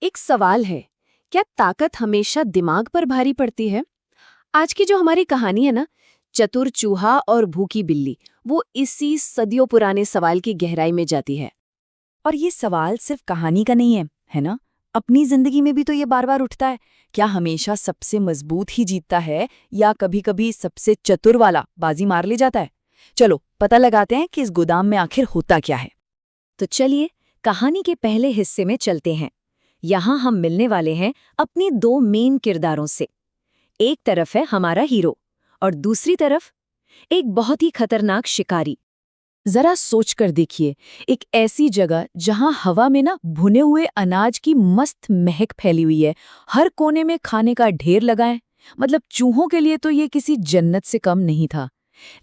एक सवाल है, क्या ताकत हमेशा दिमाग पर भारी पड़ती है? आज की जो हमारी कहानी है ना, चतुर चूहा और भूखी बिल्ली, वो इसी सदियों पुराने सवाल की गहराई में जाती है। और ये सवाल सिर्फ कहानी का नहीं है ना? अपनी जिंदगी में भी तो ये बार बार उठता है। क्या हमेशा सबसे मजबूत ही जीतता है या कभी-कभी सबसे चतुर वाला बाजी मार ले जाता है? चलो पता लगाते हैं कि इस गोदाम में आखिर होता क्या है। तो चलिए कहानी के पहले हिस्से में चलते हैं। यहाँ हम मिलने वाले हैं अपने दो मेन किरदारों से। एक तरफ है हमारा हीरो और दूसरी तरफ एक बहुत ही खतरनाक शिकारी। जरा सोच कर देखिए, एक ऐसी जगह जहां हवा में ना भुने हुए अनाज की मस्त महक फैली हुई है, हर कोने में खाने का ढेर लगा है। मतलब चूहों के लिए तो ये किसी जन्नत से कम नहीं था।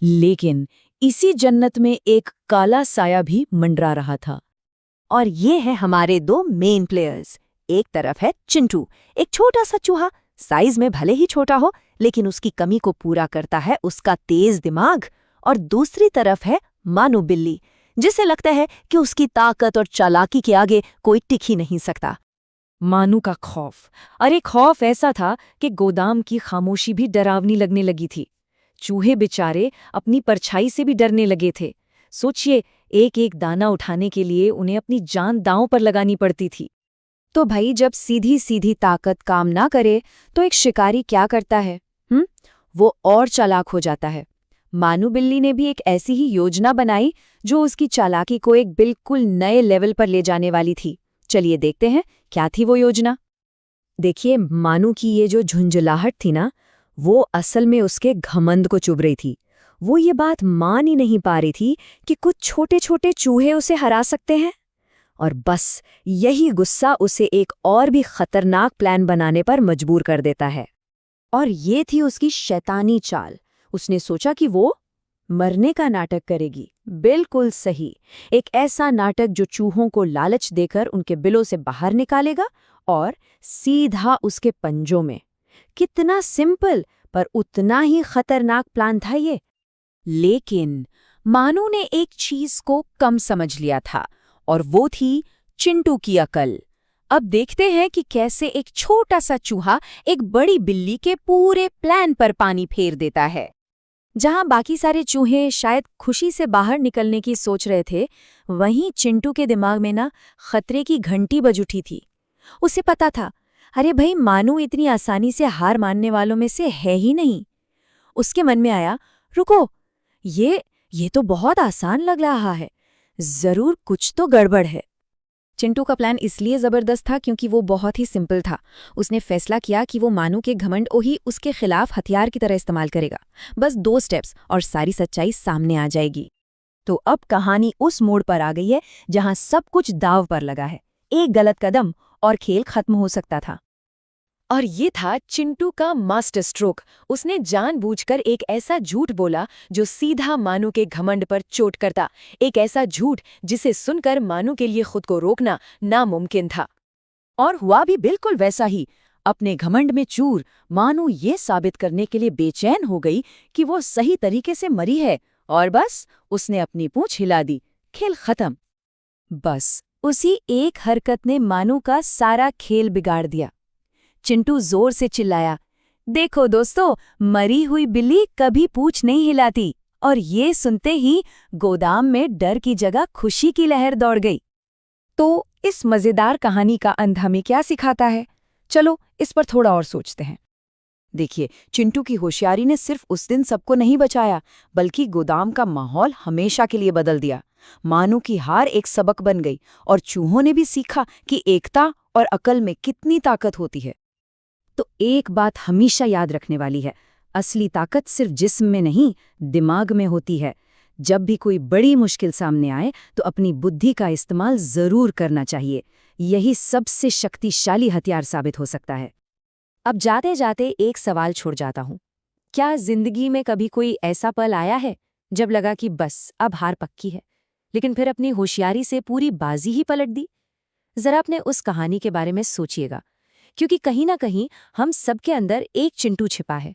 लेकिन इसी जन्नत में एक काला साया भी मंडरा रहा था। और ये है हमारे दो मेन प्लेयर्स। एक तरफ है चिंटू, एक छोटा सा चूहा, साइज में भले ही छोटा हो लेकिन उसकी कमी को पूरा करता है उसका तेज दिमाग। और दूसरी तरफ है मानू बिल्ली, जिसे लगता है कि उसकी ताकत और चालाकी के आगे कोई टिक ही नहीं सकता। मानू का खौफ, अरे खौफ ऐसा था कि गोदाम की खामोशी भी डरावनी लगने लगी थी। चूहे बेचारे अपनी परछाई से भी डरने लगे थे। सोचिए, एक एक दाना उठाने के लिए उन्हें अपनी जान दांव पर लगानी पड़ती थी। तो भाई, जब सीधी सीधी ताकत काम ना करे तो एक शिकारी क्या करता है? वो और चालाक हो जाता है। मानू बिल्ली ने भी एक ऐसी ही योजना बनाई जो उसकी चालाकी को एक बिल्कुल नए लेवल पर ले जाने वाली थी। चलिए देखते हैं क्या थी वो योजना। देखिए, मानू की ये जो झुंझलाहट थी ना, वो असल में उसके घमंड को चुभ रही थी। वो ये बात मान ही नहीं पा रही थी कि कुछ छोटे छोटे चूहे उसे हरा सकते हैं। और बस यही गुस्सा उसे एक और भी खतरनाक प्लान बनाने पर मजबूर कर देता है। और ये थी उसकी शैतानी चाल। उसने सोचा कि वो मरने का नाटक करेगी। बिल्कुल सही, एक ऐसा नाटक जो चूहों को लालच देकर उनके बिलों से बाहर निकालेगा और सीधा उसके पंजों में। कितना सिंपल पर उतना ही खतरनाक प्लान था ये। लेकिन मानू ने एक चीज को कम समझ लिया था, और वो थी चिंटू की अकल। अब देखते हैं कि कैसे एक छोटा सा चूहा एक बड़ी बिल्ली के पूरे प्लान पर पानी फेर देता है। जहां बाकी सारे चूहे शायद खुशी से बाहर निकलने की सोच रहे थे, वहीं चिंटू के दिमाग में ना खतरे की घंटी बज उठी थी। उसे पता था, अरे भाई, मानू इतनी आसानी से हार मानने वालों में से है ही नहीं। उसके मन में आया, रुको, ये तो बहुत आसान लग रहा है। जरूर कुछ तो गड़बड़ है। चिंटू का प्लान इसलिए जबरदस्त था क्योंकि वो बहुत ही सिंपल था। उसने फैसला किया कि वो मानू के घमंड को ही उसके खिलाफ हथियार की तरह इस्तेमाल करेगा। बस 2 स्टेप्स और सारी सच्चाई सामने आ जाएगी। तो अब कहानी उस मोड़ पर आ गई है जहां सब कुछ दांव पर लगा है। एक गलत कदम और खेल खत्म हो सकता था। और ये था चिंटू का मास्टर स्ट्रोक। उसने जानबूझकर एक ऐसा झूठ बोला जो सीधा मानू के घमंड पर चोट करता। एक ऐसा झूठ जिसे सुनकर मानू के लिए खुद को रोकना नामुमकिन था। और हुआ भी बिल्कुल वैसा ही। अपने घमंड में चूर, मानू ये साबित करने के लिए बेचैन हो गई कि वो सही तरीके से मरी है, और बस उसने अपनी पूंछ हिला दी। खेल खत्म। बस उसी एक हरकत ने मानू का सारा खेल बिगाड़ दिया। चिंटू जोर से चिल्लाया, देखो दोस्तों, मरी हुई बिल्ली कभी पूंछ नहीं हिलाती। और ये सुनते ही गोदाम में डर की जगह खुशी की लहर दौड़ गई। तो इस मजेदार कहानी का अंत हमें क्या सिखाता है? चलो इस पर थोड़ा और सोचते हैं। देखिए, चिंटू की होशियारी ने सिर्फ उस दिन सबको नहीं बचाया, बल्कि गोदाम का माहौल हमेशा के लिए बदल दिया। मानू की हार एक सबक बन गई, और चूहों ने भी सीखा कि एकता और अकल में कितनी ताकत होती है। तो एक बात हमेशा याद रखने वाली है, असली ताकत सिर्फ जिस्म में नहीं, दिमाग में होती है। जब भी कोई बड़ी मुश्किल सामने आए तो अपनी बुद्धि का इस्तेमाल जरूर करना चाहिए। यही सबसे शक्तिशाली हथियार साबित हो सकता है। अब जाते जाते एक सवाल छोड़ जाता हूँ। क्या जिंदगी में कभी कोई ऐसा पल आया है जब लगा कि बस अब हार पक्की है, लेकिन फिर अपनी होशियारी से पूरी बाजी ही पलट दी? जरा अपने उस कहानी के बारे में सोचिएगा, क्योंकि कहीं ना कहीं हम सबके अंदर एक चिंटू छिपा है।